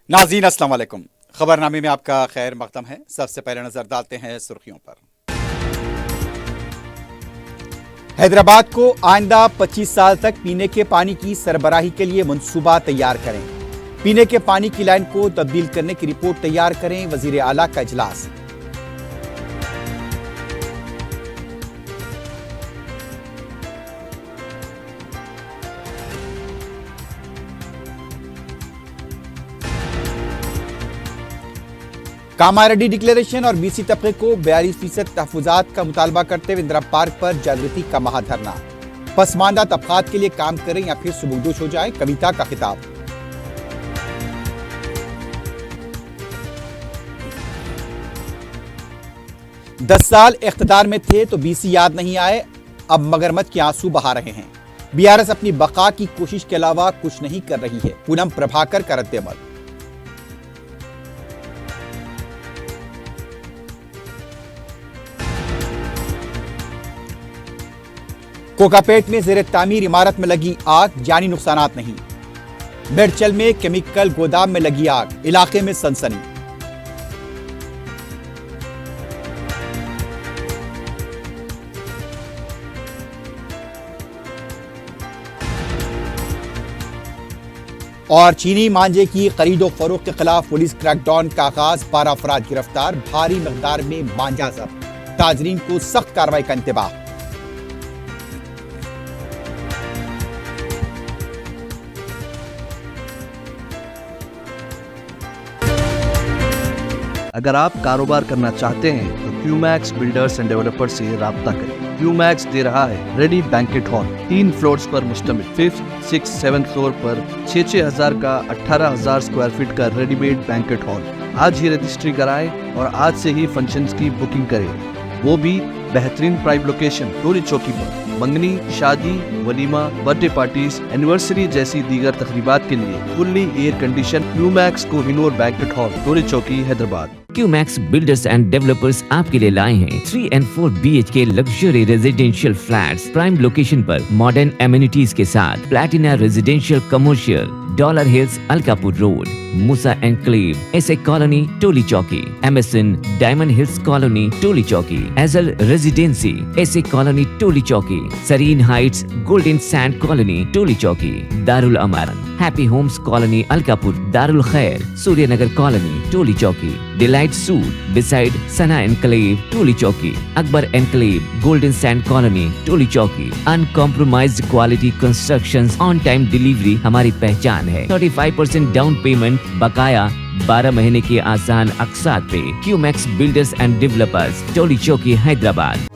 नाज़रीन अस्सलाम वालेकुम। खबरनामे में आपका खैर मकदम है। सबसे पहले नजर डालते हैं सुर्खियों पर। हैदराबाद को आइंदा 25 साल तक पीने के पानी की सरबराही के लिए मंसूबा तैयार करें। पीने के पानी की लाइन को तब्दील करने की रिपोर्ट तैयार करें, वजीर आला का इजलास। कामारेड्डी डिक्लेरेशन और बीसी तबके को 42% तहफुजात का मुतालबा करते हुए इंदिरा पार्क पर जागृति का महाधरना। पसमानदा तबकात के लिए काम करें या फिर सुबुकदोश हो जाए, कविता का खिताब। दस साल इख्तिदार में थे तो बीसी याद नहीं आए, अब मगरमच्छ के आंसू बहा रहे हैं। बीआरएस अपनी बका की कोशिश के अलावा कुछ नहीं कर रही है, पूनम प्रभाकर का रद्द-ए-अमल। कोकापेट में ज़ेरे तामीर इमारत में लगी आग, जानी नुकसानात नहीं। मेडचल में केमिकल गोदाम में लगी आग, इलाके में सनसनी। और चीनी मांझे की खरीदो फरोख्त के खिलाफ पुलिस क्रैकडाउन का आगाज, 12 अफराद गिरफ्तार, भारी मकदार में मांझा जब्त, ताजरीन को सख्त कार्रवाई का इंतबाह। अगर आप कारोबार करना चाहते हैं तो क्यूमैक्स बिल्डर्स एंड डेवलपर्स से राब्ता करें। क्यूमैक्स दे रहा है रेडी बैंकेट हॉल, 3 फ्लोर्स पर मुश्तमिल। 5th, 6th, 7th फ्लोर पर 6,000 का 18,000 स्क्वायर फीट का रेडीमेड बैंकेट हॉल। आज ही रजिस्ट्री कराएं और आज से ही फंक्शंस की बुकिंग करें, वो भी बेहतरीन प्राइम लोकेशन टोली चौकी पर। मंगनी, शादी, वलीमा, बर्थडे पार्टीज, एनिवर्सरी जैसी दीगर तकरीबात के लिए fully air condition Qmax Kohinoor banquet hall, Toli Chowki, Hyderabad. Qmax builders and developers आपके लिए लाए हैं 3 and 4 BHK luxury residential flats prime location पर मॉडर्न एमिनिटीज के साथ। Platina residential commercial, Dollar Hills, Alkapur road, Musa enclave, SA colony, Toli Chowki, MSN Diamond Hills colony, Toli Chowki, एजल residency, SA colony, Toli Chowki, Sareen Heights, Golden Sand colony, Toli Chowki, Darul Aman, happy homes colony, Alkapur, Darul Khair, Suryanagar colony, Toli Chowki, delight suite beside Sana enclave, Toli Chowki, Akbar enclave, Golden Sand colony, Toli Chowki. Uncompromised quality constructions, on time delivery हमारी पहचान है। 35% down payment, बकाया 12 महीने के आसान अक़सात पे। QMax builders and developers, टोली चौकी, हैदराबाद।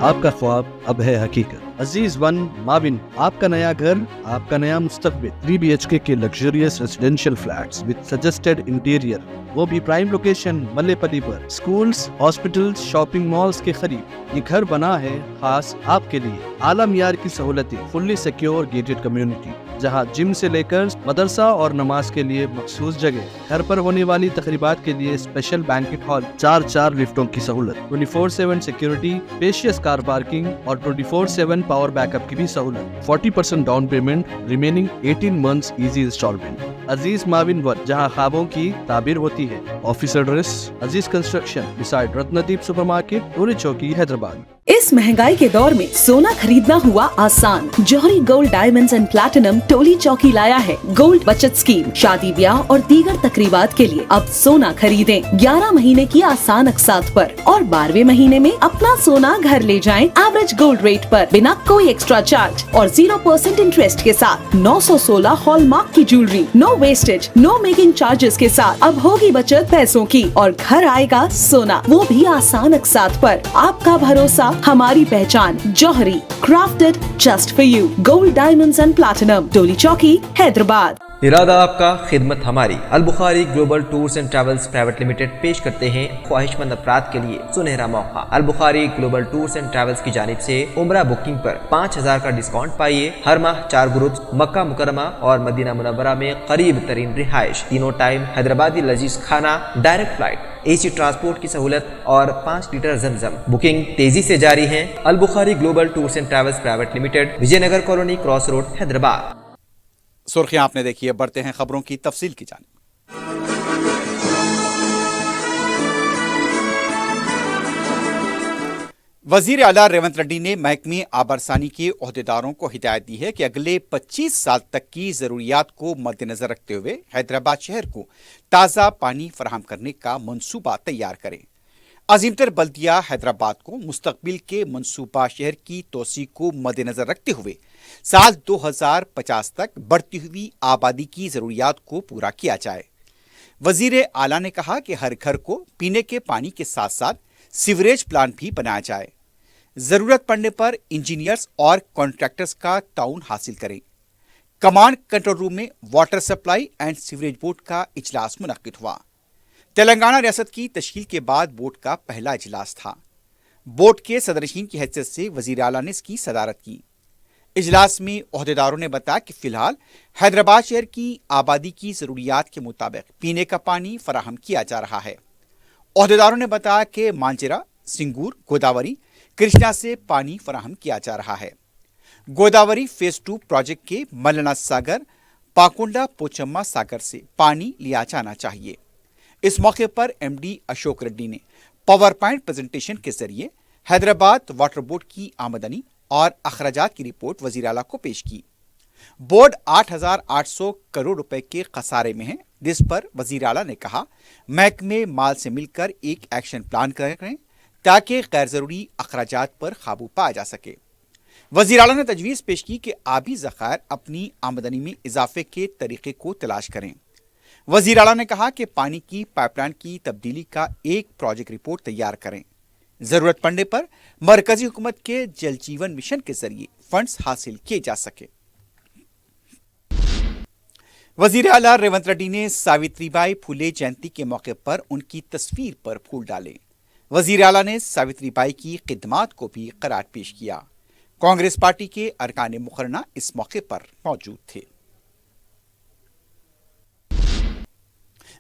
आपका ख्वाब अब है हकीकत। अजीज वन माविन, आपका नया घर, आपका नया मुस्तकबिल। 3 BHK के luxurious residential flats with suggested interior, वो भी प्राइम लोकेशन मल्लेपल्ली पर। स्कूल्स, हॉस्पिटल्स, शॉपिंग मॉल्स के करीब ये घर बना है खास आपके लिए। आला मियार की सहूलतें, फुल्ली सिक्योर गेटेड कम्युनिटी, जहां जिम से लेकर मदरसा और नमाज के लिए मखसूस जगह। घर पर होने वाली तकरीबात के लिए स्पेशल बैंकेट हॉल, 4 लिफ्टों की सहूलत, 24/7 सिक्योरिटी, स्पेशियस कार पार्किंग और 24/7 पावर बैकअप की भी सहूलत। 40% down payment, remaining 18 months easy installment. Aziz माविन वन, जहां ख्वाबों की ताबीर होती है। Office address Aziz construction beside Ratnadeep supermarket, Toli Chowki, Hyderabad. इस महंगाई के दौर में सोना खरीदना हुआ आसान। जौहरी gold diamonds and platinum Toli चौकी लाया है गोल्ड बचत स्कीम। शादी, ब्याह और दीगर तकरीबात के लिए अब सोना खरीदें 11 महीने की आसान अक़सात पर और 12वें महीने में अपना सोना घर ले जाएं एवरेज गोल्ड रेट पर, बिना कोई एक्स्ट्रा चार्ज और 0% इंटरेस्ट के साथ। 916 हॉलमार्क की jewellery, no wastage, no making charges के साथ। अब होगी बचत पैसों की और घर आएगा सोना, वो भी आसान अक़सात पर। आपका भरोसा, हमारी पहचान। Jauhari, crafted just for you. Gold diamonds and platinum, Toli Chowki, Hyderabad. इरादा आपका, खिदमत हमारी। Al Bukhari global tours and travels private limited पेश करते हैं ख्वाहिशमंद अफराद के लिए सुनहरा मौका। Al Bukhari global tours and travels की जानिब से उम्रा बुकिंग पर 5,000 का डिस्काउंट पाइए। हर माह 4 ग्रुप्स मक्का मुकरमा और मदीना मुनव्वरा में करीब तरीन रिहाइश, तीनों टाइम हैदराबादी लजीज खाना, डायरेक्ट फ्लाइट, एसी ट्रांसपोर्ट की सहूलत और 5 लीटर जमजम। बुकिंग तेजी से जारी है। Al Bukhari global tours and travels private limited, Vijayanagar colony, cross road, Hyderabad. सुर्खियां आपने देखी है, बढ़ते हैं खबरों की तफसील की जानिब। वजीर आला रेवंत रेड्डी ने महकमे आबरसानी के ओहदेदारों को हिदायत दी है कि अगले 25 साल तक की जरूरियात को मद्देनजर रखते हुए हैदराबाद शहर को ताज़ा पानी फराहम करने का मंसूबा तैयार करें। अजीमतर बल्दिया हैदराबाद को मुस्तकबिल के मंसूबा शहर की तोसी को मद्देनजर रखते हुए साल 2050 तक बढ़ती हुई आबादी की जरूरियात को पूरा किया जाए। वजीर आला ने कहा कि हर घर को पीने के पानी के साथ साथ सीवरेज प्लांट भी बनाया जाए। जरूरत पड़ने पर इंजीनियर्स और कॉन्ट्रैक्टर्स का ताउन हासिल करें। कमांड कंट्रोल रूम में water supply and sewerage board का इजलास मुनक्किद हुआ। तेलंगाना रियासत की तश्कील के बाद बोर्ड का पहला इजलास था। बोर्ड के सदरशीन की हैसियत से वजीर आला ने इसकी सदारत की। इजलास में ओहदेदारों ने बताया कि फिलहाल हैदराबाद शहर की आबादी की जरूरियात के मुताबिक पीने का पानी फराहम किया जा रहा है। ओहदेदारों ने बताया कि मांजरा, सिंगूर, गोदावरी, कृष्णा से पानी फराहम किया जा रहा है। गोदावरी फेज 2 प्रोजेक्ट के मल्लना सागर, पाकुंडा, पोचम्मा सागर से पानी लिया जाना चाहिए। इस मौके पर एमडी अशोक रेड्डी ने पावर पॉइंट प्रेजेंटेशन के जरिए हैदराबाद वाटर बोर्ड की आमदनी और अखराजात की रिपोर्ट वजीर आला को पेश की। बोर्ड 8,800 करोड़ रुपए के खसारे में है, जिस पर वजीर आला ने कहा महकमे माल से मिलकर एक एक्शन प्लान करें ताकि गैर जरूरी अखराजात पर काबू पाया जा सके। वजीर आला ने तजवीज़ पेश की कि आबी ज़खायर अपनी आमदनी में इजाफे के तरीके को तलाश करें। वजीर आला ने कहा कि पानी की पाइपलाइन की तब्दीली का एक प्रोजेक्ट रिपोर्ट तैयार करें। जरूरत पड़ने पर मरकजी हुकूमत के जल जीवन मिशन के जरिए फंड्स हासिल किए जा सके। वजीर आला रेवंत रेड्डी ने सावित्रीबाई फुले जयंती के मौके पर उनकी तस्वीर पर फूल डाले। वजीर आला ने सावित्रीबाई की खिदमात को भी करार पेश किया। कांग्रेस पार्टी के अरकान मुकर्रना इस मौके पर मौजूद थे।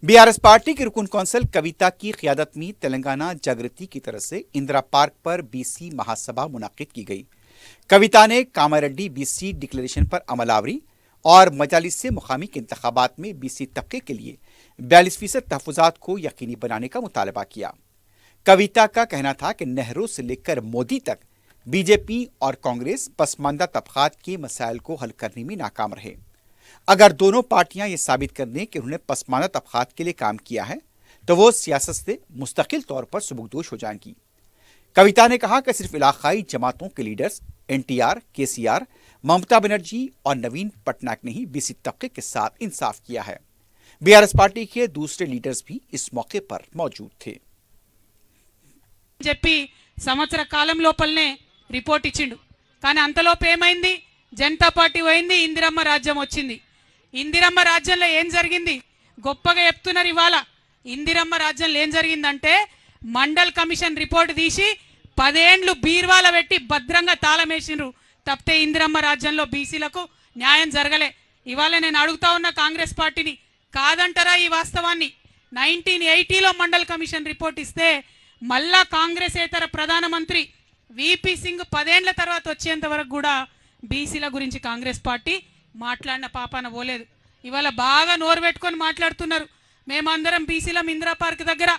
बीआरएस पार्टी की रुकन कौंसल कविता की क़ियादत में तेलंगाना जागृति की तरफ से इंदिरा पार्क पर बीसी महासभा मुनाकिद की गई। कविता ने कामारेड्डी बीसी डिक्लेरेशन पर अमलावरी और मजालिस से मुकामी के इंतखाबात में बीसी तबके के लिए 42% तहफ़्फ़ुज़ात को यकीनी बनाने का मुतालबा किया। कविता का कहना था कि नेहरू से लेकर मोदी तक बीजेपी और कांग्रेस पसमानदा तबकात के मसाइल को हल करने में नाकाम रहे। अगर दोनों पार्टियां ये साबित कर दें कि उन्होंने पसमानदा तबकात के लिए काम किया है तो वो सियासत से मुस्तकिल तौर पर सुबुकदोश हो जाएंगी। कविता ने कहा कि सिर्फ इलाकाई जमातों के लीडर्स एनटीआर, केसीआर, ममता बनर्जी और नवीन पटनायक ने ही बीसी तबके के साथ इंसाफ किया है। बीआरएस पार्टी के दूसरे लीडर्स भी इस मौके पर मौजूद थे। చెప్పి సంవత్సర కాలం లోపలనే రిపోర్ట్ ఇచ్చిండు. కానీ అంతలోపు ఏమైంది? జనతా పార్టీ పోయింది, ఇందిరమ్మ రాజ్యం వచ్చింది. ఇందిరమ్మ రాజ్యంలో ఏం జరిగింది? గొప్పగా చెప్తున్నారు ఇవాళ. ఇందిరమ్మ రాజ్యంలో ఏం జరిగిందంటే మండల్ కమిషన్ రిపోర్ట్ తీసి 10 ఏండ్లు బీర్వాల పెట్టి భద్రంగా తాళమేసిండ్రు. తప్పితే ఇందిరమ్మ రాజ్యంలో బీసీలకు న్యాయం జరగలే. ఇవాళ నేను అడుగుతా ఉన్న కాంగ్రెస్ పార్టీని, కాదంటారా ఈ వాస్తవాన్ని? 1980లో మండల్ కమిషన్ రిపోర్ట్ ఇస్తే మళ్ళా కాంగ్రెసేతర ప్రధానమంత్రి విపి సింగ్ 10 ఏండ్ల తర్వాత వచ్చేంత వరకు కూడా బీసీల గురించి కాంగ్రెస్ పార్టీ మాట్లాడిన పాపాన పోలేదు. ఇవాళ బాగా నోరు పెట్టుకొని మాట్లాడుతున్నారు. మేమందరం బీసీలం ఇందిరా పార్క్ దగ్గర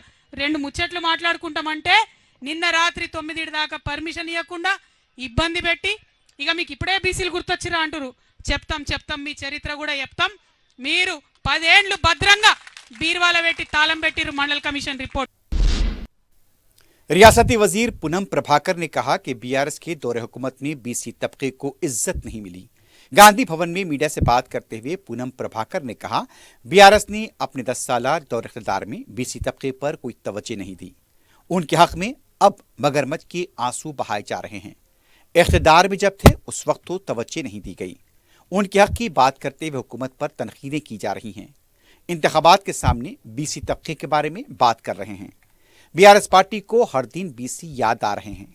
2 ముచ్చట్లు మాట్లాడుకుంటామంటే నిన్న రాత్రి 9 దాకా పర్మిషన్ ఇవ్వకుండా ఇబ్బంది పెట్టి ఇక మీకు ఇప్పుడే బీసీలు గుర్తొచ్చిరా అంటారు. చెప్తాం మీ చరిత్ర కూడా చెప్తాం. మీరు 10 ఏండ్లు భద్రంగా బీర్వాల పెట్టి తాళం పెట్టిరు మండల్ కమిషన్ రిపోర్ట్. रियासती वजीर पूनम प्रभाकर ने कहा कि बीआरएस के दौरे हुकूमत में बीसी तबके को इज्जत नहीं मिली। गांधी भवन में मीडिया से बात करते हुए पूनम प्रभाकर ने कहा बीआरएस ने अपने 10 साला दौर इख्तियार में बीसी तबके पर कोई तवज्जो नहीं दी। उनके हक में अब मगरमच्छ के आंसू बहाए जा रहे हैं। इख्तियार में जब थे उस वक्त तो तवज्जो नहीं दी गई। उनके हक की बात करते हुए हुकूमत पर तनकीदें की जा रही हैं। इंतखाबात के सामने बीसी तबके के बारे में बात कर रहे हैं। बीआरएस पार्टी को हर दिन बीसी याद आ रहे हैं।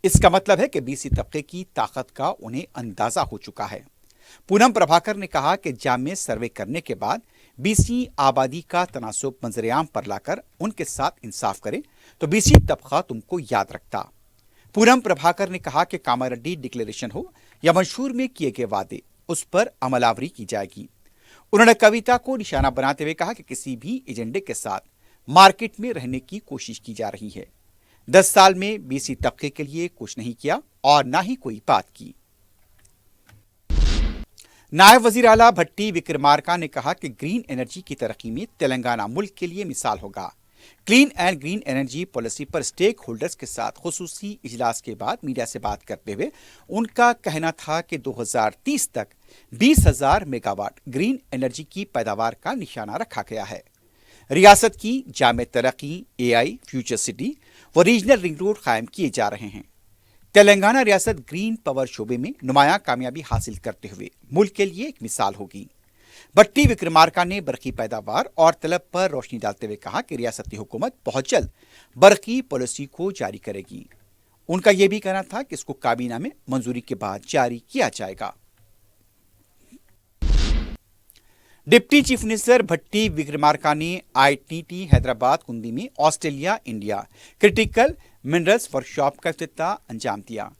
इसका मतलब है कि बीसी तबके की ताकत का उन्हें अंदाजा हो चुका है। पूनम प्रभाकर ने कहा कि जामिया सर्वे करने के बाद बीसी आबादी का तनासुब मंजरेआम पर लाकर उनके साथ इंसाफ करें तो बीसी तबका तुमको याद रखता। पूनम प्रभाकर ने कहा कि कामारेड्डी डिक्लेरेशन हो या मंशूर में किए गए वादे, उस पर अमलावरी की जाएगी। उन्होंने कविता को निशाना बनाते हुए कहा कि किसी भी एजेंडे के साथ मार्केट में रहने की कोशिश की जा रही है। 10 साल में बीसी तबके के लिए कुछ नहीं किया और ना ही कोई बात की। नायब वजीर आला भट्टी विक्रमार्का ने कहा कि ग्रीन एनर्जी की तरक्की में तेलंगाना मुल्क के लिए मिसाल होगा। Clean and green energy policy पर स्टेक होल्डर्स के साथ खुसूसी इजलास के बाद मीडिया से बात करते हुए उनका कहना था कि 2030 तक 20,000 मेगावाट ग्रीन एनर्जी की पैदावार का निशाना रखा गया है। रियासत की जामे तरक्की, एआई, फ्यूचर सिटी व रीजनल रिंग रोड कायम किए जा रहे हैं। तेलंगाना रियासत ग्रीन पावर शोबे में नुमायां कामयाबी हासिल करते हुए मुल्क के लिए एक मिसाल होगी। भट्टी विक्रमार्का ने बरकी पैदावार और तलब पर रोशनी डालते हुए कहा कि रियासती हुकूमत बहुत जल्द बरकी पॉलिसी को जारी करेगी। उनका यह भी कहना था कि इसको काबीना में मंजूरी के बाद जारी किया जाएगा। डिप्टी चीफ मिनिस्टर भट्टी विक्रमार्का ने आईटीटी हैदराबाद कुंदी में Australia India critical minerals workshop का इफ्तिताह अंजाम दिया।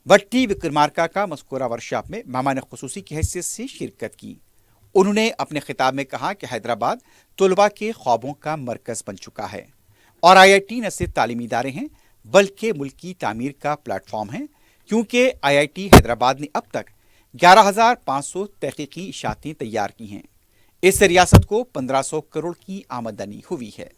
भट्टी विक्रमार्का का मस्कूरा वर्कशॉप में मेहमान खुसूसी की हैसियत से शिरकत की। उन्होंने अपने खिताब में कहा कि हैदराबाद तलबा के ख्वाबों का मरकज बन चुका है और आईआईटी न सिर्फ तालीमी इदारे हैं बल्कि मुल्क की तामीर का प्लेटफॉर्म है, क्योंकि आईआईटी हैदराबाद ने अब तक 11,500 तहकीकी इशातें तैयार की हैं। इससे रियासत को 1,500 करोड़ की आमदनी हुई है।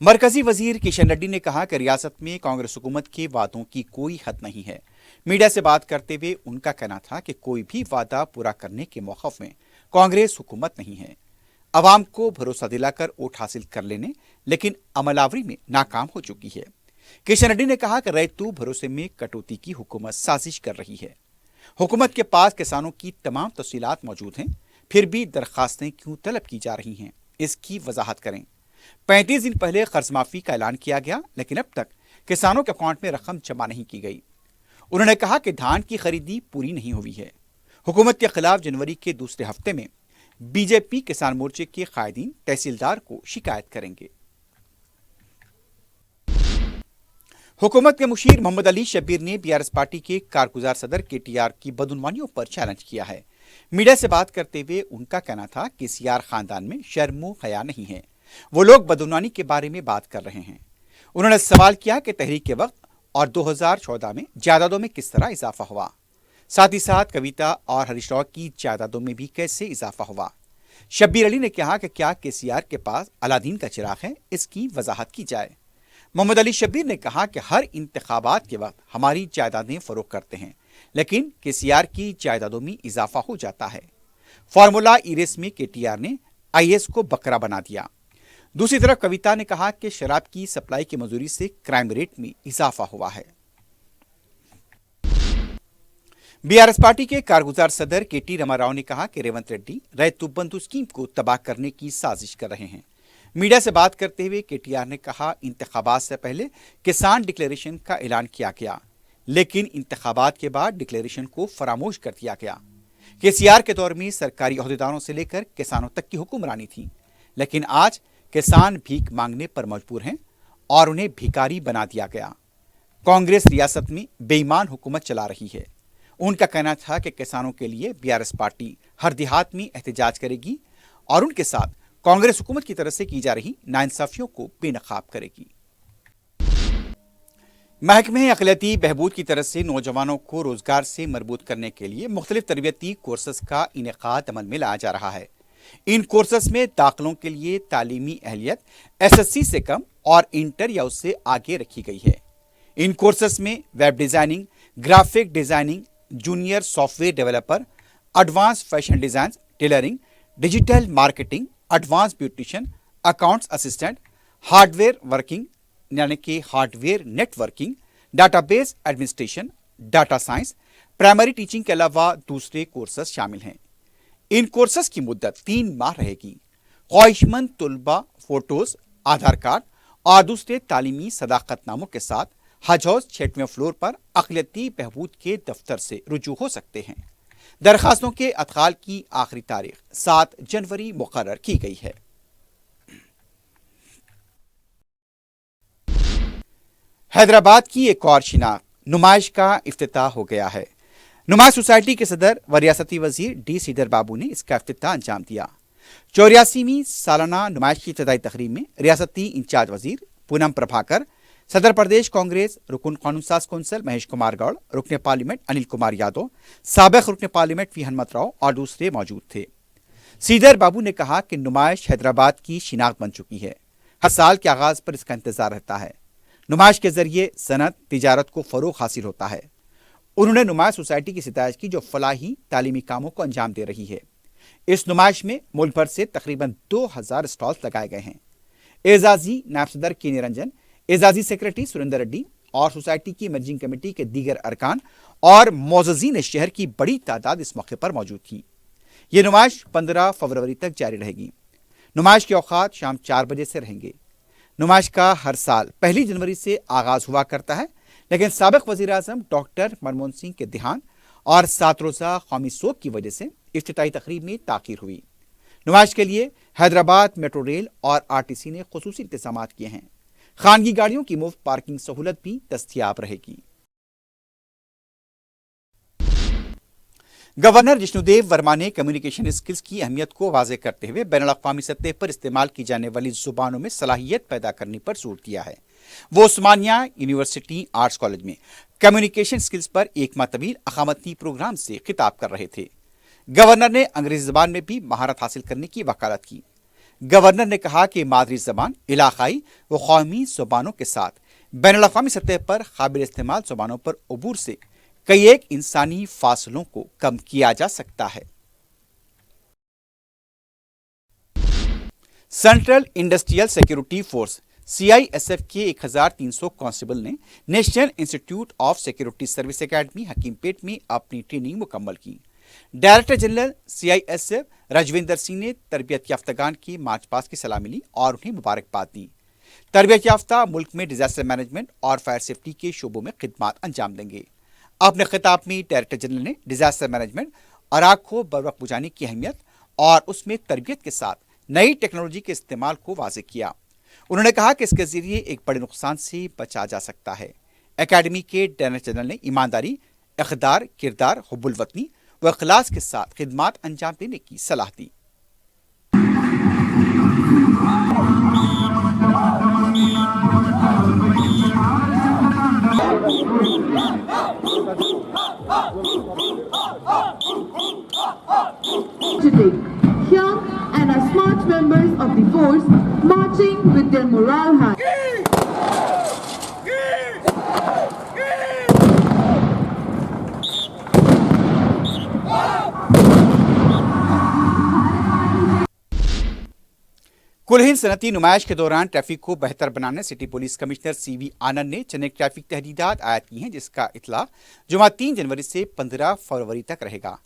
मरकजी वजीर किशन रेड्डी ने कहा कि रियासत में कांग्रेस हुकूमत के वादों की कोई हद नहीं है। मीडिया से बात करते हुए उनका कहना था कि कोई भी वादा पूरा करने के मौक़िफ़ में कांग्रेस हुकूमत नहीं है। अवाम को भरोसा दिलाकर वोट हासिल कर लेने लेकिन अमलावरी में नाकाम हो चुकी है। किशन रेड्डी ने कहा कि रैतू भरोसे में कटौती की हुकूमत साजिश कर रही है। हुकूमत के पास किसानों की तमाम तफसीलात मौजूद हैं, फिर भी दरखास्तें क्यों तलब की जा रही हैं, इसकी वजाहत करें। 35 दिन पहले कर्ज माफी का ऐलान किया गया, लेकिन अब तक किसानों के अकाउंट में रकम जमा नहीं की गई। उन्होंने कहा कि धान की खरीदी पूरी नहीं हुई है। हुकूमत के खिलाफ जनवरी के दूसरे हफ्ते में बीजेपी किसान मोर्चे के कायदीन तहसीलदार को शिकायत करेंगे। हुकूमत के मुशीर मोहम्मद अली शब्बीर ने बीआरएस पार्टी के कारगुजार सदर केटीआर की बदउनवानियों पर चैलेंज किया है। मीडिया से बात करते हुए उनका कहना था कि सीआर खानदान में शर्मो हया नहीं है, वो लोग बदउनवानी के बारे में बात कर रहे हैं। उन्होंने सवाल किया कि तहरीक के वक्त और 2014 में जायदादों में किस तरह इजाफा हुआ, साथ ही साथ कविता और हरीश राव की जायदादों में भी कैसे इजाफा हुआ। शब्बीर अली ने कहा कि क्या केसीआर के पास अलादीन का चिराग है, इसकी वजाहत की जाए। मोहम्मद अली शब्बीर ने कहा कि हर इंतखाबात के वक्त हमारी जायदादें फरोख्त करते हैं, लेकिन केसीआर की जायदादों में इजाफा हो जाता है। फार्मूला ई-रेस में केटीआर ने आईएएस को बकरा बना दिया। दूसरी तरफ कविता ने कहा कि शराब की सप्लाई की मंजूरी से क्राइम रेट में इजाफा हुआ है। बीआरएस पार्टी के कारगुजार सदर केटी रामाराव ने कहा कि रेवंत रेड्डी रैतू बंधु स्कीम को तबाह करने की साजिश कर रहे हैं। मीडिया से बात करते हुए केटीआर ने कहा, इंतखाबात से पहले किसान डिक्लेरेशन का ऐलान किया गया, लेकिन इंतखाबात के बाद डिक्लेरेशन को फरामोश कर दिया गया। केसीआर के दौर में सरकारी अहदेदारों से लेकर किसानों तक की हुक्मरानी थी, लेकिन आज किसान भीख मांगने पर मजबूर हैं और उन्हें भिखारी बना दिया गया। कांग्रेस रियासत में बेईमान हुकूमत चला रही है। उनका कहना था कि किसानों के लिए बीआरएस पार्टी हर देहात में एहतजाज करेगी और उनके साथ कांग्रेस हुकूमत की तरफ से की जा रही नाइंसाफियों को बेनकाब करेगी। महकमे अक़लियती बहबूद की तरफ से नौजवानों को रोजगार से मरबूत करने के लिए मुख्तलिफ तरबियती कोर्सेस का इनेकाद अमल में लाया जा रहा है। इन कोर्सेस में दाखिलों के लिए तालीमी अहलियत एसएससी से कम और इंटर या उससे आगे रखी गई है। इन कोर्सेस में web designing, graphic designing, junior software developer, advance fashion design, tailoring, digital marketing, advance beautician, accounts assistant, hardware working यानी कि hardware networking, database administration, data science, primary teaching के अलावा दूसरे कोर्सेस शामिल हैं। इन कोर्सेस की मुद्दत 3 माह रहेगी। ख्वाहिशमंद तुलबा फोटोज, आधार कार्ड और दूसरे तालीमी सदाकतनामों के साथ हज हाउस 6वें फ्लोर पर अक़लियती बहबूद के दफ्तर से रुजू हो सकते हैं। दरखास्तों के अदखाल की आखिरी तारीख 7 जनवरी मुकर्रर की गई है। हैदराबाद की एक और शिनाख्त नुमाइश का इफ्तिताह हो गया है। नुमाइश सोसाइटी के सदर व रियासती वजीर डी सीदर बाबू ने इसका इफ्तिताह अंजाम दिया। 84वीं सालाना नुमाइश की इब्तिदाई तकरीब में रियासती इंचार्ज वजीर पूनम प्रभाकर, सदर प्रदेश कांग्रेस रुकन कानून साज कौंसल महेश कुमार गौड़, रुकन पार्लियामेंट अनिल कुमार यादव, साबिक रुकन पार्लियामेंट वी हनुमत राव और दूसरे मौजूद थे। सीदर बाबू ने कहा कि नुमाइश हैदराबाद की शिनाख्त बन चुकी है। हर साल के आगाज पर इसका इंतजार रहता है। नुमाइश के जरिए सनत तिजारत को फरोग हासिल होता है। उन्होंने नुमाइश सोसाइटी की सिताइश की जो फलाही तालीमी कामों को अंजाम दे रही है। इस नुमाइश में मुल्क भर से तकरीबन 2000 स्टॉल्स लगाए गए हैं। एजाजी नायब सदर के निरंजन, एजाजी सेक्रेटरी सुरेंद्र रेड्डी और सोसाइटी की मैनेजिंग कमेटी के दीगर अरकान और मोअज़्ज़िज़ीन शहर की बड़ी तादाद इस मौके पर मौजूद थी। ये नुमाइश 15 फरवरी तक जारी रहेगी। नुमाइश के औकात शाम 4 बजे से रहेंगे। नुमाइश का हर साल 1 जनवरी से आगाज हुआ करता है, लेकिन साबिक वजीर आजम डॉक्टर मनमोहन सिंह के देहांत और 7 रोज़ा कौमी सोग की वजह से इफ्तिताई तकरीब में ताखीर हुई। नुमाइश के लिए हैदराबाद मेट्रो रेल और आरटीसी ने खुसूसी इंतजाम किए हैं। खानगी गाड़ियों की मुफ्त पार्किंग सहूलत भी दस्तयाब रहेगी। गवर्नर जिष्णुदेव वर्मा ने कम्युनिकेशन स्किल्स की अहमियत को वाज़ेह करते हुए बैनुल-अक़वामी सतह पर इस्तेमाल की जाने वाली जुबानों में सलाहियत पैदा करने पर जोर दिया है। वो उस्मानिया यूनिवर्सिटी आर्ट्स कॉलेज में कम्युनिकेशन स्किल्स पर एक माह तवील अकामती प्रोग्राम से खिताब कर रहे थे। गवर्नर ने अंग्रेजी जबान में भी महारत हासिल करने की वकालत की। गवर्नर ने कहा कि मादरी जबान इलाकाई व कौमी जुबानों के साथ बैनुल-अक़वामी सतह पर काबिल इस्तेमाल जुबानों पर अबूर से कई एक इंसानी फासलों को कम किया जा सकता है। Central Industrial Security Force CISF के 1300 कांस्टेबल ने National Institute of Security Service Academy Hakimpet में अपनी ट्रेनिंग मुकम्मल की। Director general CISF Rajvinder Singh ने तरबियत याफ्तागान के मार्च पास की सलामी ली और उन्हें मुबारकबाद दी। तरबियत याफ्ता मुल्क में डिजास्टर मैनेजमेंट और फायर सेफ्टी के शोबों में खिदमत अंजाम देंगे। अपने खिताब में डायरेक्टर जनरल ने डिजास्टर मैनेजमेंट और आग को बरवक्त बुझाने की अहमियत और उसमें तरबियत के साथ नई टेक्नोलॉजी के इस्तेमाल को वाज़ेह किया। उन्होंने कहा कि इसके जरिए एक बड़े नुकसान से बचा जा सकता है। एकेडमी के डायरेक्टर जनरल ने ईमानदारी, इक़दार, किरदार, हुब्बुल वतनी व इखलास के साथ खिदमत अंजाम देने की सलाह दी। Today, young and are smart members of the force marching with their morale high. कुल सनती नुमाइश के दौरान ट्रैफिक को बेहतर बनाने सिटी पुलिस कमिश्नर CV आनंद ने चंद ट्रैफिक तहदीदात आयद की हैं, जिसका इतला जुमा 3 जनवरी से 15 फरवरी तक रहेगा।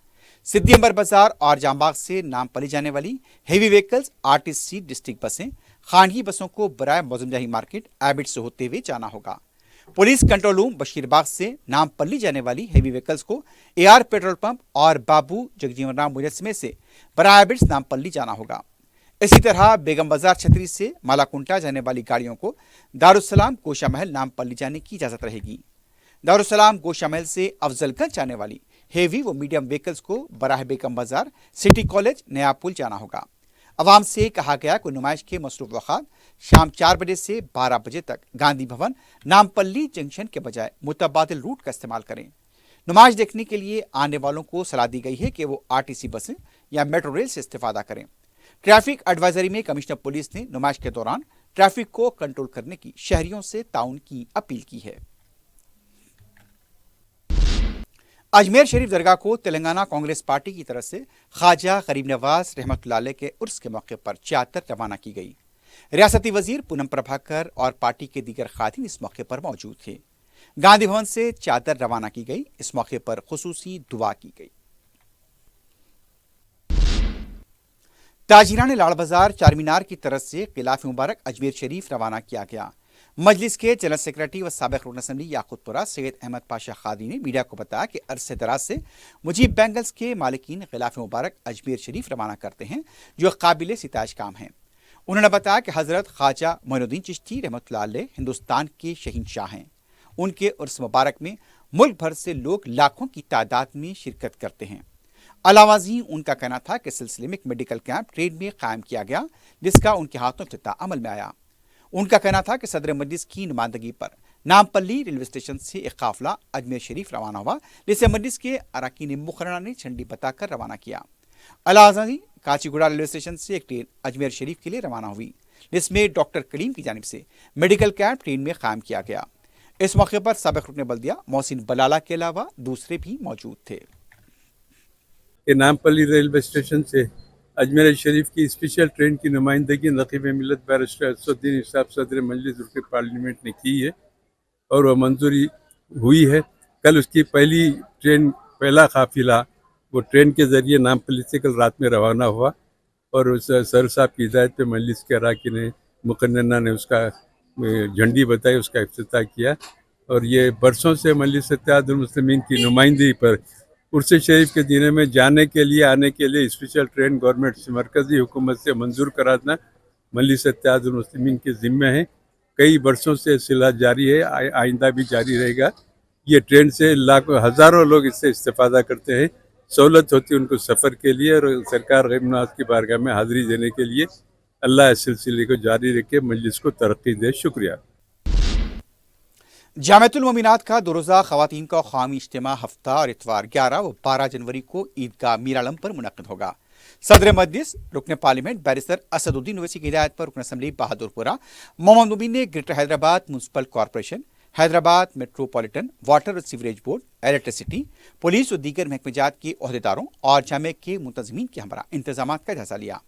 सिद्दी अंबर बाजार और जामबाग से नामपल्ली जाने वाली हेवी व्हीकल्स RTC डिस्ट्रिक्ट बसें खानगी बसों को बराए मौजमजाही मार्केट एबिट से होते हुए जाना होगा। पुलिस कंट्रोल रूम बशीरबाग से नामपल्ली जाने वाली हेवी व्हीकल्स को AR पेट्रोल पंप और बाबू जगजीवन राम मुजस्समे से बराए एबिट्स नामपल्ली जाना होगा। इसी तरह बेगम बाजार छतरी से मालाकुंटा जाने वाली गाड़ियों को दारुसलाम गोशा महल नामपल्ली जाने की इजाजत रहेगी। दारुसलाम गोशा महल से अफजलगंज जाने वाली हेवी व मीडियम व्हीकल्स को बराह बेगम बाजार, सिटी कॉलेज, नया पुल जाना होगा। अवाम से कहा गया कि नुमाइश के मसरूफ वक़ात शाम 4 बजे से 12 बजे तक गांधी भवन नामपल्ली जंक्शन के बजाय मुतबादिल रूट का इस्तेमाल करें। नुमाइश देखने के लिए आने वालों को सलाह दी गई है कि वो RTC बसें या मेट्रो रेल से इस्तेफादा करें। ट्रैफिक एडवाइजरी में कमिश्नर पुलिस ने नुमाइश के दौरान ट्रैफिक को कंट्रोल करने की शहरियों से ताउन की अपील की है। अजमेर शरीफ दरगाह को तेलंगाना कांग्रेस पार्टी की तरफ से ख्वाजा गरीब नवाज रहमतुल्लाह अलैह के उर्स के मौके पर चादर रवाना की गई। रियासती वजीर पूनम प्रभाकर और पार्टी के दीगर खातिन इस मौके पर मौजूद थे। गांधी भवन से चादर रवाना की गई। इस मौके पर खुसूसी दुआ की गई। ताजिरान लाड़ बाजार चारमीनार की तरफ से खिलाफ मुबारक अजमेर शरीफ रवाना किया गया। मजलिस के जनरल सेक्रेटरी व साबिक रुकन असम्बली याकूतपुरा सैयद अहमद पाशा खादी ने मीडिया को बताया कि अरसे दराज से मुजीब बैंगल्स के मालिकीन खिलाफ मुबारक अजमेर शरीफ रवाना करते हैं, जो काबिल सिताइश काम है। उन्होंने बताया कि हजरत ख्वाजा मोइनुद्दीन चिश्ती रहमतुल्लाह अलैह हिंदुस्तान के शहींशाह हैं। उनके उर्स मुबारक में मुल्क भर से लोग लाखों की तादाद में शिरकत करते हैं। अलावाजी उनका कहना था कि सिलसिले में एक मेडिकल कैंप ट्रेन में कायम किया गया, जिसका उनके हाथों इफ्तिताह अमल में आया। उनका कहना था कि सदर मजलिस की नुमाइंदगी पर नामपल्ली रेलवे स्टेशन से एक काफिला अजमेर शरीफ रवाना हुआ, जिसे मजलिस के अरकान मुकर्ररा ने झंडी बताकर रवाना किया। अलावाजी काचीगुड़ा रेलवे स्टेशन से एक ट्रेन अजमेर शरीफ के लिए रवाना हुई, जिसमें डॉक्टर कलीम की जानिब से मेडिकल कैंप ट्रेन में कायम किया गया। इस मौके पर साबिक रुकन बल्दिया मोहसिन बलाला के अलावा दूसरे भी मौजूद थे। नामपल्ली रेलवे स्टेशन से अजमेर शरीफ की स्पेशल ट्रेन की नुमाइंदगी नक़ीब मिल्लत बैरिस्टर असदुद्दीन इसाब सदर मजलिस रुकन पार्लियामेंट ने की है और वह मंजूरी हुई है। कल उसकी पहला काफिला वो ट्रेन के ज़रिए नामपल्ली से कल रात में रवाना हुआ और उस सर साहब की हिदायत पे मजलिस के अरकान मुकर्ररा ने उसका झंडी बताई, उसका इफ्तिताह किया। और ये बरसों से मजलिस इत्तेहादुल मुस्लिमीन की नुमाइंदगी पर उर्स शरीफ के दीने में जाने के लिए आने के लिए स्पेशल ट्रेन गवर्नमेंट से मरकज़ी हुकूमत से मंजूर कराना मजलिस इत्तेहादुल मुस्लिमीन के ज़िम्मे है। कई बरसों से सिलसिला जारी है, आइंदा भी जारी रहेगा। ये ट्रेन से लाखों हज़ारों लोग इससे इस्तेफादा करते हैं, सहूलत होती है उनको सफ़र के लिए और सरकार गरीब नवाज की बारगाह में हाज़िरी देने के लिए। अल्लाह इस सिलसिले को जारी रखे, मजलिस को तरक्की दे। शुक्रिया। जामिअतुल मोमिनात का 2 रोज़ा ख़वातीन का क़ौमी इज्तिमा हफ्ता और इतवार 11 व 12 जनवरी को ईदगाह मीर आलम पर मुनक़्क़िद होगा। सदर मजलिस रुकन पार्लियामेंट बैरिस्टर असदुद्दीन ओवैसी की हिदायत पर रुकन असम्बली बहादुरपुरा मोहम्मद मुबीन ने greater Hyderabad municipal corporation, Hyderabad metropolitan water और सीवरेज बोर्ड, इलेक्ट्रिसिटी, पुलिस और दीगर महकमेजात के अहदेदारों और जामे के मुंतज़मीन के हमरा इंतजाम का जायजा लिया।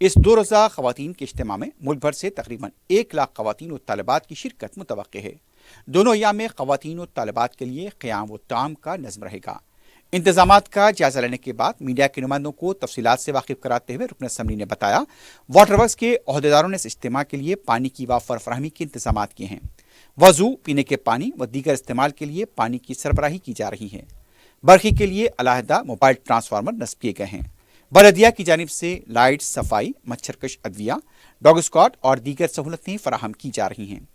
इस 2 रोज़ा ख़वातीन के इज्तिमा में मुल्क भर से तकरीबन 1 लाख ख़वातीन और तालिबात की शिरकत मुतवक्के है। दोनों अय्याम में ख़वातीन और तालिबात के लिए क़याम व ताम का नज़्म रहेगा। इंतजामात का जायजा लेने के बाद मीडिया के नुमाइंदों को तफसीलात से वाकिफ कराते हुए रुकन असम्बली ने बताया, वाटर वर्क्स के अहदेदारों ने इस इज्तिमा के लिए पानी की वाफर फराहमी के इंतजाम किए हैं। वजू, पीने के पानी व दीगर इस्तेमाल के लिए पानी की सरबराही की जा रही है। बरखी के लिए अलहदा मोबाइल ट्रांसफार्मर नस्ब किए गए हैं। बलदिया की जानिब से लाइट, सफाई, मच्छरकश अद्विया, डॉग स्क्वाड और दीगर सहूलतें फराहम की जा रही हैं।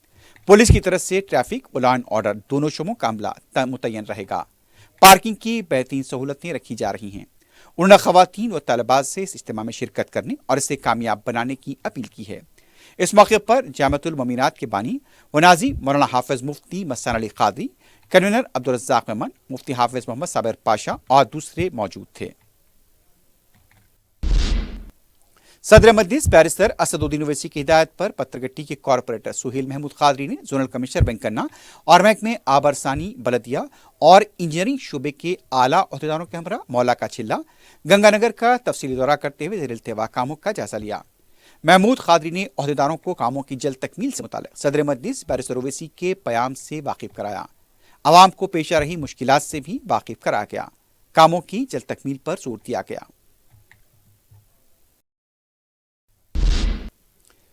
पुलिस की तरफ से ट्रैफिक व लॉ एंड ऑर्डर दोनों शोबों का अमला मुतय्यन रहेगा। पार्किंग की बेहतरीन सहूलतें रखी जा रही हैं। उन्होंने ख़वातीन व तालिबात से इस इज्तिमा में शिरकत करने और इसे कामयाब बनाने की अपील की है। इस मौके पर जामिअतुल मोमिनात के बानी व नाज़ी मौलाना हाफिज़ मुफ्ती मस्तान अली क़ादरी, कन्वीनर अब्दुल रज़्ज़ाक़ मेमन, मुफ्ती हाफिज़ मोहम्मद साबिर पाशा और दूसरे मौजूद थे। सदर मजलिस बैरिस्टर असदुद्दीन ओवैसी की हिदायत पर पत्थरगट्टी के कॉरपोरेटर सुहेल महमूद कादरी ने जोनल कमिश्नर वेंकन्ना और महकमे आबरसानी, बलदिया और इंजीनियरिंग शोबे के आला अहदेदारों के हमरा मौला का चिल्ला, गंगानगर का तफसीली दौरा करते हुए ज़ेर-इल्तिवा कामों का जायजा लिया। महमूद कादरी ने अहदेदारों को कामों की जल्द तकमील से मुताल्लिक़ सदर मजलिस बैरिस्टर ओवैसी के प्याम से वाकिफ कराया। आवाम को पेश आ रही मुश्किलात से भी वाकिफ कराया गया। कामों की जल्द तकमील पर जोर दिया गया।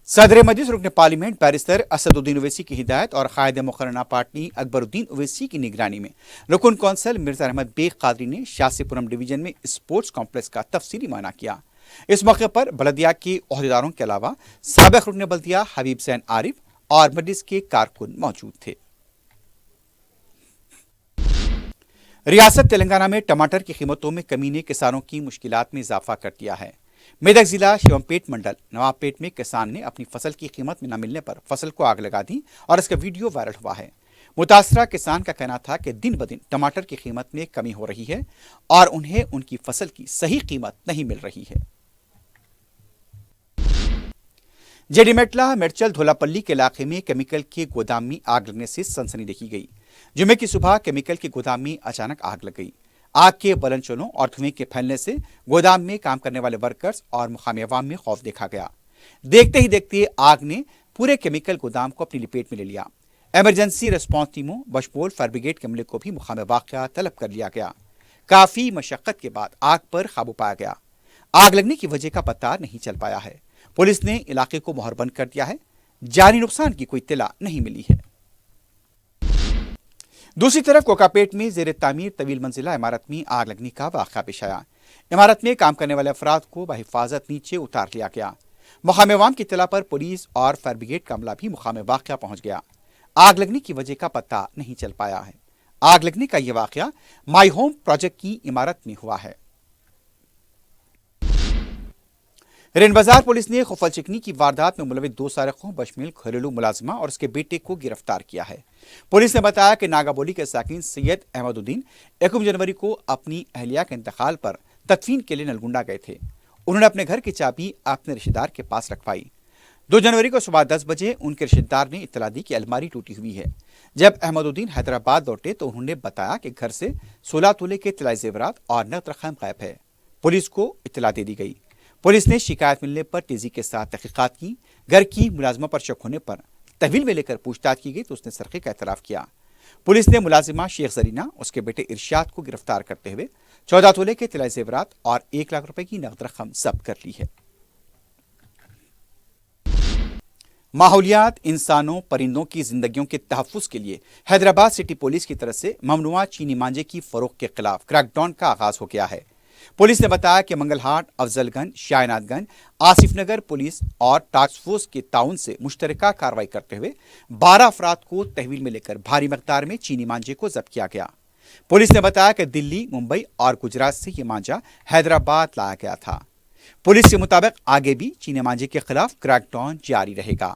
सदर मजलिस रुकन पार्लियामेंट बैरिस्टर असदुद्दीन ओवैसी की हिदायत और कायद मुकर्रना पार्टी अकबरुद्दीन ओवैसी की निगरानी में रुकन कौंसल मिर्जा अहमद बेग कादरी ने शाहसीपुरम डिवीजन में स्पोर्ट्स कॉम्प्लेक्स का तफसीली मायना किया। इस मौके पर बलदिया के अहदेदारों के अलावा साबिक रुकन बल्दिया हबीब सैन आरिफ और मजलिस के कारकुन मौजूद थे। रियासत तेलंगाना में टमाटर की कीमतों में कमी ने किसानों की मुश्किलात में इजाफा कर दिया है। मेदक जिला शिवमपेट मंडल नवाबपेट में किसान ने अपनी फसल की कीमत में न मिलने पर फसल को आग लगा दी और इसका वीडियो वायरल हुआ है। मुतासरा किसान का कहना था कि दिन ब दिन टमाटर की कीमत में कमी हो रही है और उन्हें उनकी फसल की सही कीमत नहीं मिल रही है। जेडीमेटला मेडचल धोलापल्ली के इलाके में केमिकल के गोदाम में आग लगने से सनसनी देखी गई। जुमे की सुबह केमिकल के गोदाम में अचानक आग लग गई। आग के बुलंदशोलों और धुएं के फैलने से गोदाम में काम करने वाले वर्कर्स और मुकामी अवाम में खौफ देखा गया। देखते ही देखते आग ने पूरे केमिकल गोदाम को अपनी लपेट में ले लिया। इमरजेंसी रिस्पांस टीमों, बशमूल फायर ब्रिगेड के अमले को भी मुकामी वाक़या तलब कर लिया गया। काफी मशक्कत के बाद आग पर काबू पाया गया। आग लगने की वजह का पता नहीं चल पाया है। पुलिस ने इलाके को मोहरबंद कर दिया है। जानी नुकसान की कोई इत्तला नहीं मिली है। दूसरी तरफ कोकापेट में जेर तामीर तवील मंजिला इमारत में आग लगने का वाक़या पेश आया। इमारत में काम करने वाले अफराद को बहिफाजत नीचे उतार लिया गया। मुकामी अवाम की इत्तला पर पुलिस और फायर ब्रिगेड का अमला भी मुकामी वाक़या पहुंच गया। आग लगने की वजह का पता नहीं चल पाया है। आग लगने का यह वाकया माई होम प्रोजेक्ट की इमारत में हुआ है। रेन बाजार पुलिस ने खुफल चिकनी की वारदात में मुलविस 2 सारिकों बशमील घरेलू मुलाजिमा और उसके बेटे को गिरफ्तार किया है। पुलिस ने बताया कि नागाबोली के साकिन सैयद अहमदुद्दीन 1 जनवरी को अपनी अहलिया के इंतकाल पर तदफीन के लिए नलगुंडा गए थे। उन्होंने अपने घर की चाबी अपने रिश्तेदार के पास रखवाई। 2 जनवरी को सुबह 10 बजे उनके रिश्तेदार ने इत्तला दी कि अलमारी टूटी हुई है। जब अहमदुद्दीन हैदराबाद लौटे तो उन्होंने बताया कि घर से 16 तोले के तिलाई जेवरात और नकद रकम गायब है। पुलिस को इत्तला दे दी गई। पुलिस ने शिकायत मिलने पर तेजी के साथ तहकीकात की। घर की मुलाजिमा पर शक होने पर तहवील में लेकर पूछताछ की गई तो उसने सरक़े का एतराफ़ किया। पुलिस ने मुलाजिमा शेख जरीना उसके बेटे इरशाद को गिरफ्तार करते हुए 14 तोले के तिलाई जेवरात और 1 लाख रुपए की नकद रकम जब्त कर ली है। माहौलियात, इंसानों, परिंदों की जिंदगियों के तहफ़्फ़ुज़ के लिए हैदराबाद सिटी पुलिस की तरफ से ममनुआ चीनी मांझे की फरोख्त के खिलाफ क्रैकडाउन का आगाज हो गया है। पुलिस ने बताया कि मंगलहाट, अफजलगंज, शायनाथगंज, आसिफ नगर पुलिस और टास्क फोर्स के ताउन से मुश्तरका कार्रवाई करते हुए 12 अफराद को तहवील में लेकर भारी मकदार में चीनी मांझे को जब्त किया गया। पुलिस ने बताया कि दिल्ली, मुंबई और गुजरात से ये मांझा हैदराबाद लाया गया था। पुलिस के मुताबिक आगे भी चीनी मांझे के खिलाफ क्रैकडाउन जारी रहेगा।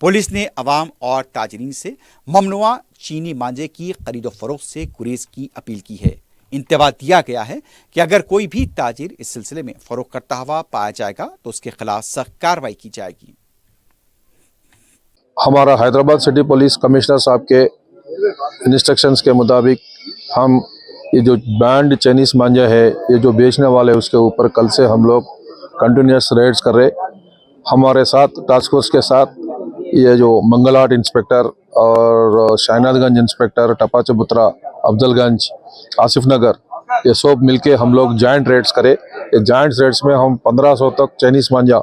पुलिस ने अवाम और ताजरीन से ममनुआ चीनी मांझे की खरीदो फरोख्त से गुरेज की अपील की है। इंतबाह दिया गया है कि अगर कोई भी ताजिर इस सिलसिले में फरोख्त करता हुआ पाया जाएगा तो उसके खिलाफ सख्त कार्रवाई की जाएगी। हमारा हैदराबाद सिटी पुलिस कमिश्नर साहब के इंस्ट्रक्शंस के मुताबिक हम ये जो बैंड चाइनीज मांझा है, ये जो बेचने वाले उसके ऊपर कल से हम लोग कंटिन्यूस रेड्स कर रहे। हमारे साथ टास्क फोर्स के साथ ये जो मंगलहाट इंस्पेक्टर और शायनाथगंज इंस्पेक्टर, टपा चबूतरा, अफजलगंज, आसिफ नगर, ये सब मिलके हम लोग जॉइंट रेड्स करे। ये जॉइंट रेड्स में हम 1500 तक चाइनीज मांझा,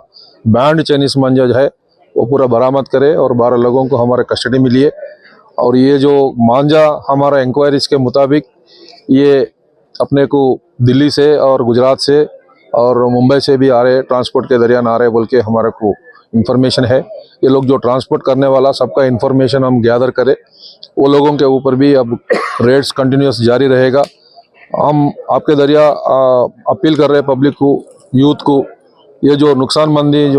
बैंड चाइनीज मांझा जो है वो पूरा बरामद करे और 12 लोगों को हमारे कस्टडी में लिए। और ये जो मांझा हमारा इंक्वायरीज के मुताबिक ये अपने को दिल्ली से और गुजरात से और मुंबई से भी आ रहे, ट्रांसपोर्ट के दरियान आ रहे बोल के हमारे को इंफॉर्मेशन है। ये लोग जो ट्रांसपोर्ट करने वाला सबका इंफॉर्मेशन हम गैदर करें, वो लोगों के ऊपर भी अब रेड्स कंटिन्यूस जारी रहेगा। हम आपके दरिया अपील कर रहे हैं पब्लिक को, यूथ को, ये जो नुकसानमंदी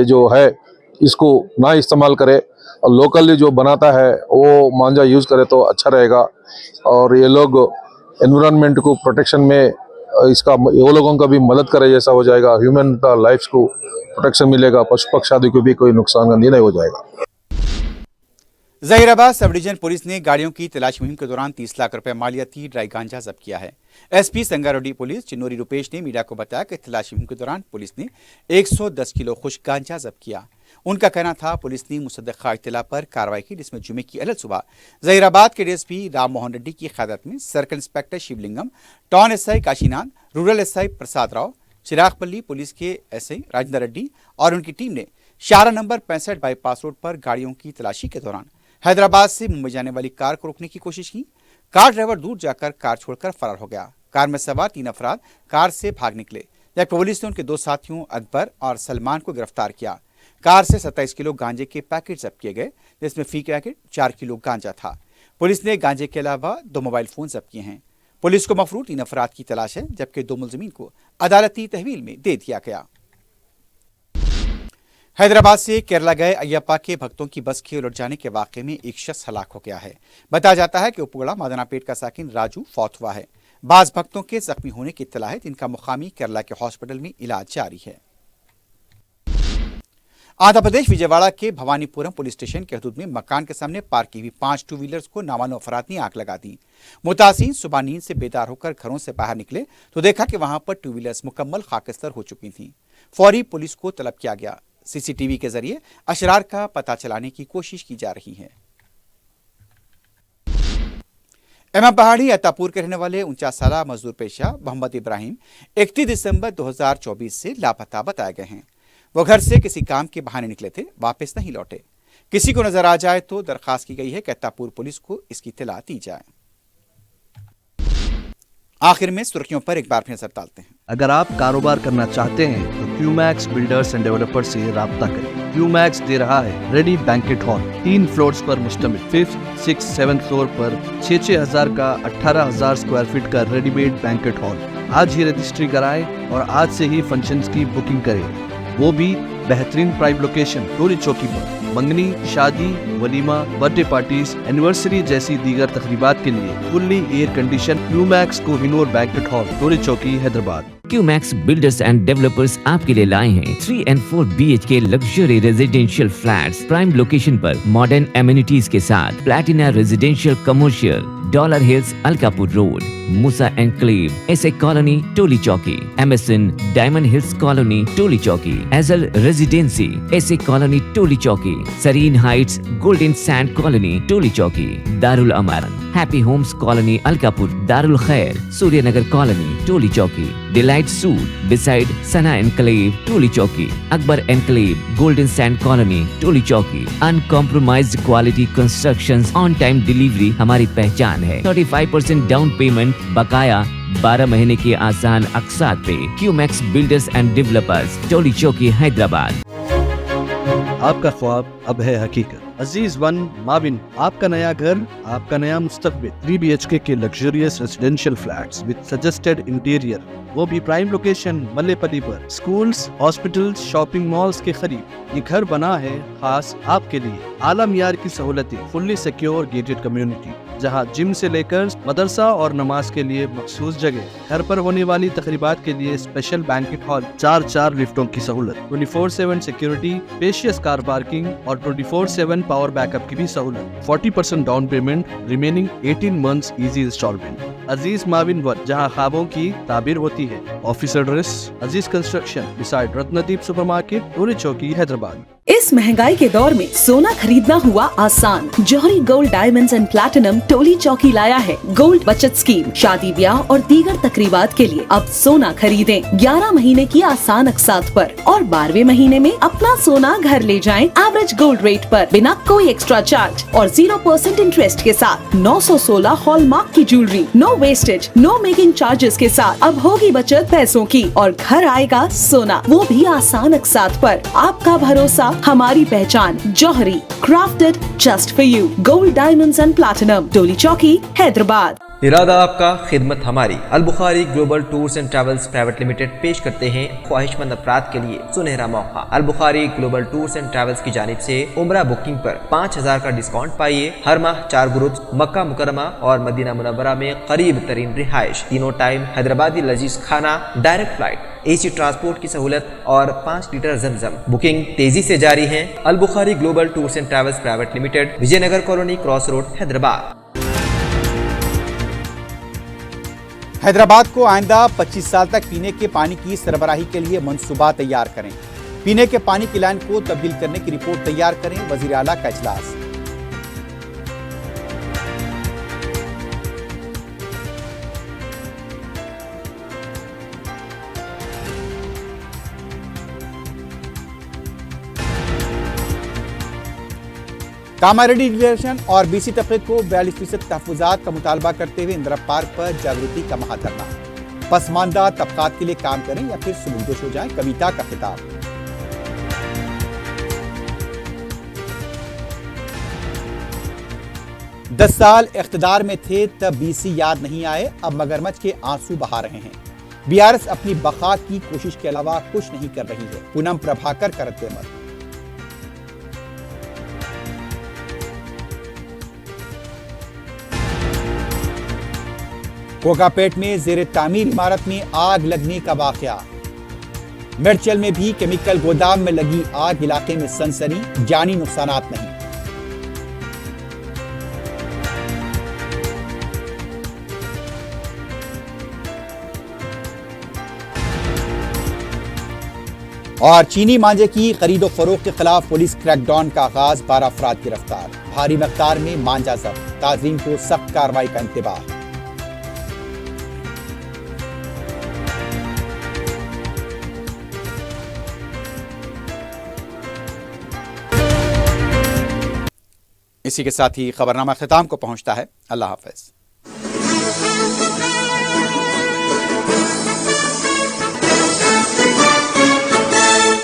जो है इसको ना इस्तेमाल करे और लोकली जो बनाता है वो मांझा यूज़ करे तो अच्छा रहेगा। और ये लोग एनवायरनमेंट को प्रोटेक्शन में इसका वो लोगों का भी मदद करे, जैसा हो जाएगा ह्यूमन लाइफ्स को प्रोटेक्शन मिलेगा, पशु पक्षी आदि को भी कोई नुकसान नहीं हो जाएगा। जहीराबाद सब डिवीजन पुलिस ने गाड़ियों की तलाशी मुहिम के दौरान 30 लाख रुपए मालियाती ड्राई गांजा जब्त किया है। एसपी संगारेड्डी पुलिस चिन्नूरी रुपेश ने मीडिया को बताया कि तलाशी मुहिम के दौरान पुलिस ने 110 किलो खुश्क गांजा जब्त किया। उनका कहना था पुलिस ने मुसद्दक़ा इत्तला पर कार्रवाई की, जिसमें जुमे की अलग सुबह जहीराबाद के डीएसपी राम मोहन रेड्डी की क़यादत में circle inspector Shivalingam, town SI Kashinath, rural SI Prasad Rao, Chiragpalli police के एसआई राजेंद्र रेड्डी और उनकी टीम ने शारा नंबर 65 बाईपास रोड पर गाड़ियों की तलाशी के दौरान हैदराबाद से मुंबई जाने वाली कार को रोकने की कोशिश की। कार ड्राइवर दूर जाकर कार छोड़कर फरार हो गया। कार में सवार 3 अफराद कार से भाग निकले, जबकि पुलिस ने उनके 2 साथियों अकबर और सलमान को गिरफ्तार किया। कार से 27 किलो गांजे के पैकेट जब्त किए गए, जिसमें फी पैकेट 4 किलो गांजा था। पुलिस ने गांजे के अलावा 2 मोबाइल फोन जब्त किए हैं। पुलिस को मफरूर 3 अफराद की तलाश है, जबकि 2 मुलजिमीन को अदालती तहवील में दे दिया गया। हैदराबाद से केरला गए अयप्पा के भक्तों की बस के उलट जाने के वाकये में एक शख्स हलाक हो गया है। बताया जाता है कि उपुगड़ा मादनापेट का साकिन राजू फौत हुआ है। बाज भक्तों के जख्मी होने की इत्तला है, जिनका मुकामी केरला के हॉस्पिटल में इलाज जारी है। आंध्र प्रदेश विजयवाड़ा के भवानीपुरम पुलिस स्टेशन के हदूद में मकान के सामने पार्क की हुई 5 टू व्हीलर्स को नामालूम अफराद ने आग लगा दी। मुतासिन सुबह नींद से बेदार होकर घरों से बाहर निकले तो देखा कि वहां पर टू व्हीलर्स मुकम्मल खाकस्तर हो चुकी थीं। फौरी पुलिस को तलब किया गया। सीसीटीवी के जरिए अशरार का पता चलाने की कोशिश की जा रही है। एमएम पहाड़ी अतापुर के रहने वाले 49 साल मजदूर पेशा मोहम्मद इब्राहिम 31 दिसंबर 2024 से लापता बताए गए हैं। वो घर से किसी काम के बहाने निकले थे, वापस नहीं लौटे। किसी को नजर आ जाए तो दरखास्त की गई है कि अतापुर पुलिस को इसकी इत्तला दी जाए। आखिर में सुर्खियों पर एक बार फिर नजर डालते हैं। अगर आप कारोबार करना चाहते हैं तो क्यूमैक्स बिल्डर्स एंड डेवलपर्स से राब्ता करें। क्यूमैक्स दे रहा है रेडी बैंकेट हॉल 3 फ्लोर्स पर मुश्तमिल 5th, 6th, 7th फ्लोर पर 6,000 का 18,000 स्क्वायर फीट का रेडीमेड बैंकेट हॉल। आज ही रजिस्ट्री कराएं और आज से ही फंक्शंस की बुकिंग करें, वो भी बेहतरीन प्राइम लोकेशन टोली चौकी पर। मंगनी, शादी, वलीमा, बर्थडे पार्टीज, एनिवर्सरी जैसी दीगर तकरीबात के लिए fully air condition Qmax Kohinoor banquet hall Toli Chowki Hyderabad. Qmax builders and developers आपके लिए लाए हैं 3 and 4 BHK luxury residential flats prime location पर मॉडर्न एमिनिटीज के साथ। Platina residential commercial, Dollar Hills, Alkapur road, Musa enclave, SA colony, Toli Chowki, MSN Diamond Hills colony, Toli Chowki, एजल residency, SA colony, Toli Chowki, Sareen Heights, Golden Sand colony, Toli Chowki, Darul Aman, happy homes colony, Alkapur, Darul Khair, Suryanagar colony, Toli Chowki, delight suite beside Sana enclave, Toli Chowki, Akbar enclave, Golden Sand colony, Toli Chowki. Uncompromised quality constructions, on time delivery हमारी पहचान है। 35% down payment, बकाया 12 महीने के आसान अक़सात पे। QMax builders and developers, टोली चौकी, हैदराबाद। आपका ख्वाब अब है हकीकत। अजीज वन माविन, आपका नया घर, आपका नया मुस्तकबिल। 3 BHK के luxurious residential flats with suggested interior, वो भी प्राइम लोकेशन मल्लेपल्ली पर। स्कूल्स, हॉस्पिटल्स, शॉपिंग मॉल्स के करीब ये घर बना है खास आपके लिए। आला मियार की सहूलतें, फुल्ली सिक्योर गेटेड कम्युनिटी जहां जिम से लेकर मदरसा और नमाज के लिए मखसूस जगह। घर पर होने वाली तकरीबात के लिए स्पेशल बैंकेट हॉल, 4 लिफ्टों की सहूलत, 24/7 सिक्योरिटी, स्पेशियस कार पार्किंग और 24/7 पावर बैकअप की भी सहूलत। 40% down payment, remaining 18 months easy installment. Aziz माविन वन, जहां ख्वाबों की ताबीर होती है। Office address Aziz construction beside Ratnadeep supermarket, Toli Chowki, Hyderabad. इस महंगाई के दौर में सोना खरीदना हुआ आसान। जौहरी gold diamonds and platinum Toli चौकी लाया है गोल्ड बचत स्कीम। शादी ब्याह और दीगर तकरीबात के लिए अब सोना खरीदें 11 महीने की आसान अक़सात पर और 12वें महीने में अपना सोना घर ले जाएं एवरेज गोल्ड रेट पर, बिना कोई एक्स्ट्रा चार्ज और 0% इंटरेस्ट के साथ। 916 हॉलमार्क की jewellery, no wastage, no making charges के साथ। अब होगी बचत पैसों की और घर आएगा सोना, वो भी आसान अक़सात पर। आपका भरोसा, हमारी पहचान। Jauhari, crafted just for you. Gold diamonds and platinum, Toli Chowki, Hyderabad. इरादा आपका, खिदमत हमारी। Al Bukhari global tours and travels private limited पेश करते हैं ख्वाहिशमंद अफराद के लिए सुनहरा मौका। Al Bukhari global tours and travels की जानिब से उम्रा बुकिंग पर 5,000 का डिस्काउंट पाइए। हर माह 4 गुरुज मक्का मुकरमा और मदीना मुनव्वरा में करीब तरीन रिहाइश, तीनों टाइम हैदराबादी लजीज खाना, डायरेक्ट फ्लाइट, AC ट्रांसपोर्ट की सहूलत और 5 लीटर जमजम। बुकिंग तेजी से जारी है। Al Bukhari global tours and travels private limited, Vijayanagar colony, cross road, Hyderabad. Hyderabad को आइंदा 25 साल तक पीने के पानी की सरबराही के लिए मंसूबा तैयार करें। पीने के पानी की लाइन को तब्दील करने की रिपोर्ट तैयार करें, वजीर आला का इजलास। कामारेड्डी डिक्लेरेशन और BC तबके को 42% तहफुजात का मुतालबा करते हुए इंदिरा पार्क पर जागृति का महाधरना। पसमानदा तबकात के लिए काम करें या फिर सुबुकदोश हो जाएं, कविता का खिताब। दस साल इख्तिदार में थे तब BC याद नहीं आए, अब मगरमच्छ के आंसू बहा रहे हैं। BRS अपनी बका की कोशिश के अलावा कुछ नहीं कर रही है। पूनम प्रभाकर का रद्द-ए-अमल। कोकापेट में जेर तामीर इमारत में आग लगने का वाकया। मिर्चल में भी केमिकल गोदाम में लगी आग, इलाके में सनसनी, जानी नुकसानात नहीं। और चीनी मांझे की खरीदो फरोख्त के खिलाफ पुलिस क्रैकडाउन का आगाज, 12 अफराद गिरफ्तार। भारी मकदार में मांझा जब्त, ताज़ीन को सख्त कार्रवाई का इंतबाह। इसी के साथ ही खबरनामा ख़िताम को पहुंचता है। अल्लाह हाफ़िज़।